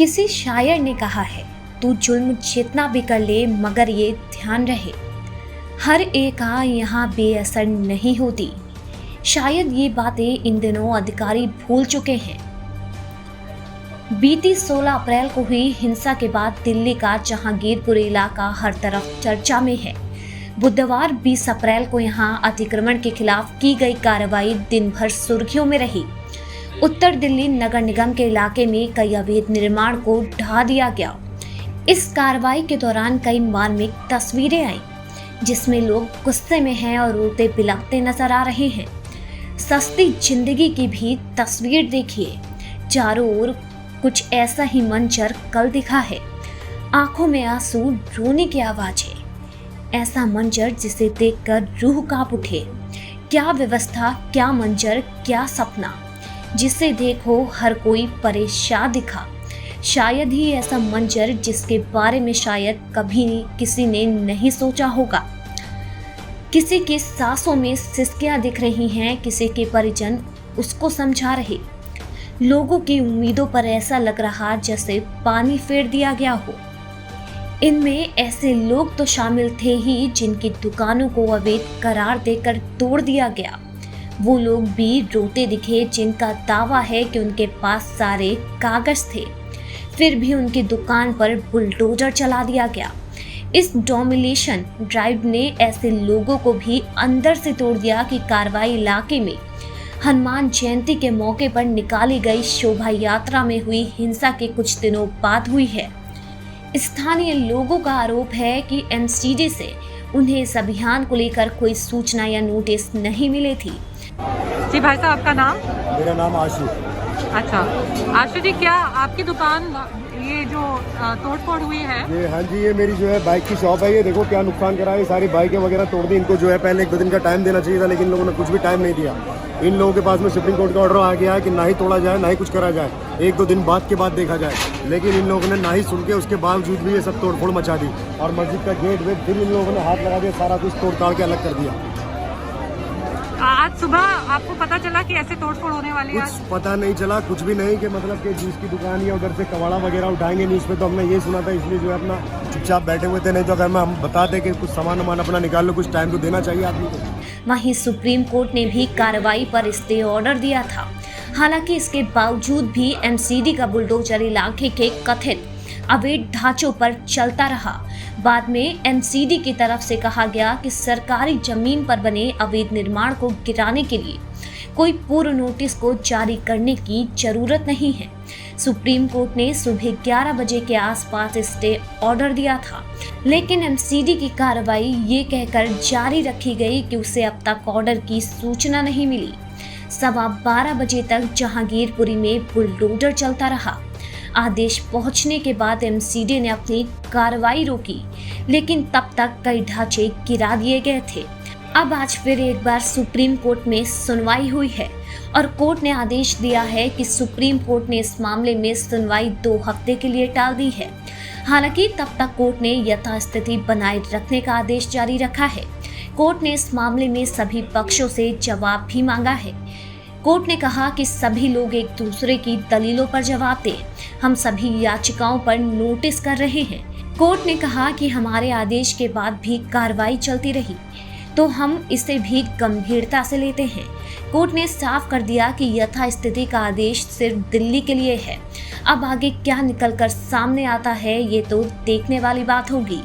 किसी शायर ने कहा है, तू जुल्म जितना भी कर ले मगर ये ध्यान रहे, हर एक का यहाँ बेअसर नहीं होती। शायद ये बातें इन दिनों अधिकारी भूल चुके हैं। बीती 16 अप्रैल को हुई हिंसा के बाद दिल्ली का जहांगीरपुर इलाका हर तरफ चर्चा में है। बुधवार 20 अप्रैल को यहां अतिक्रमण के खिलाफ की गई कार्रवाई दिन भर सुर्खियों में रही। उत्तर दिल्ली नगर निगम के इलाके में कई अवैध निर्माण को ढा दिया गया। इस कार्रवाई के दौरान कई मार्मिक तस्वीरें आई, जिसमें लोग गुस्से में हैं और रोते बिलखते नजर आ रहे हैं। सस्ती जिंदगी की भी तस्वीर देखिए। चारों ओर कुछ ऐसा ही मंजर कल दिखा है। आंखों में आंसू, रोने की आवाजें। ऐसा मंजर जिसे देखकर रूह कांप उठे। क्या व्यवस्था, क्या मंजर, क्या सपना, जिसे देखो हर कोई परेशान दिखा। शायद ही ऐसा मंजर जिसके बारे में शायद कभी किसी ने नहीं सोचा होगा। किसी की सांसों में सिसकियां दिख रही हैं, किसी के परिजन उसको समझा रहे। लोगों की उम्मीदों पर ऐसा लग रहा जैसे पानी फेर दिया गया हो। इनमें ऐसे लोग तो शामिल थे ही जिनकी दुकानों को अवैध करार देकर तोड़ दिया गया। वो लोग भी रोते दिखे जिनका दावा है कि उनके पास सारे कागज थे, फिर भी उनकी दुकान पर बुलडोजर चला दिया गया। इस डोमिनेशन ड्राइव ने ऐसे लोगों को भी अंदर से तोड़ दिया कि कार्रवाई इलाके में हनुमान जयंती के मौके पर निकाली गई शोभा यात्रा में हुई हिंसा के कुछ दिनों बाद हुई है। स्थानीय लोगों का आरोप है कि एमसीडी से उन्हें इस अभियान को लेकर कोई सूचना या नोटिस नहीं मिली थी। जी भाई साहब, आपका नाम? मेरा नाम आशु। अच्छा आशु जी, क्या आपकी दुकान ये जो तोड़फोड़ हुई है? ये हाँ जी, ये मेरी जो है बाइक की शॉप है। ये देखो क्या नुकसान करा है। ये सारी बाइकें वगैरह तोड़ दी। इनको जो है पहले 1-2 दिन का टाइम देना चाहिए था, लेकिन इन लोगों ने कुछ भी टाइम नहीं दिया। इन लोगों के पास में सुप्रीम कोर्ट का ऑर्डर आ गया है कि ना ही तोड़ा जाए ना ही कुछ करा जाए, 1-2 दिन बाद के बाद देखा जाए। लेकिन इन लोगों ने ना ही सुन के उसके बावजूद भी ये सब तोड़फोड़ मचा दी और मस्जिद का गेट वेट फिर इन लोगों ने हाथ लगा दिया, सारा कुछ तोड़ ताड़ के अलग कर दिया। आज सुबह आपको पता चला कि ऐसे तोड़फोड़ होने वाली है? कुछ पता नहीं चला, कुछ भी नहीं कि मतलब कि जिसकी दुकान या उधर से कबाड़ा वगैरह उठाएंगे न्यूज़ पे, तो हमने ये सुना था, इसलिए जो है अपना चुपचाप बैठे हुए थे। नहीं तो अगर हम बता दें कि कुछ सामान अपना निकाल लो, कुछ टाइम तो देना चाहिए आदमी को। वहीं सुप्रीम कोर्ट ने भी कार्रवाई पर स्टे ऑर्डर दिया था। हालांकि इसके बावजूद भी एमसीडी का बुलडोजर इलाके के कथित अवैध ढांचों पर चलता रहा। बाद में एमसीडी की तरफ से कहा गया कि सरकारी जमीन पर बने अवैध निर्माण को गिराने के लिए कोई पूर्व नोटिस को जारी करने की जरूरत नहीं है। सुप्रीम कोर्ट ने सुबह 11 बजे के आसपास स्टे ऑर्डर दिया था, लेकिन एमसीडी की कार्रवाई ये कहकर जारी रखी गई कि उसे अब तक ऑर्डर की सूचना नहीं मिली। 12:15 बजे तक जहांगीरपुरी में बुलडोजर चलता रहा। आदेश पहुंचने के बाद एमसीडी ने अपनी कार्रवाई रोकी, लेकिन तब तक कई ढांचे गिरा दिए गए थे। अब आज फिर एक बार सुप्रीम कोर्ट में सुनवाई हुई है और कोर्ट ने आदेश दिया है कि सुप्रीम कोर्ट ने इस मामले में सुनवाई 2 हफ्ते के लिए टाल दी है। हालांकि तब तक कोर्ट ने यथास्थिति बनाए रखने का आदेश जारी रखा है। कोर्ट ने इस मामले में सभी पक्षों से जवाब भी मांगा है। कोर्ट ने कहा कि सभी लोग एक दूसरे की दलीलों पर जवाब दें। हम सभी याचिकाओं पर नोटिस कर रहे हैं। कोर्ट ने कहा कि हमारे आदेश के बाद भी कार्रवाई चलती रही तो हम इसे भी गंभीरता से लेते हैं। कोर्ट ने साफ कर दिया कि यथास्थिति का आदेश सिर्फ दिल्ली के लिए है। अब आगे क्या निकलकर सामने आता है ये तो देखने वाली बात होगी।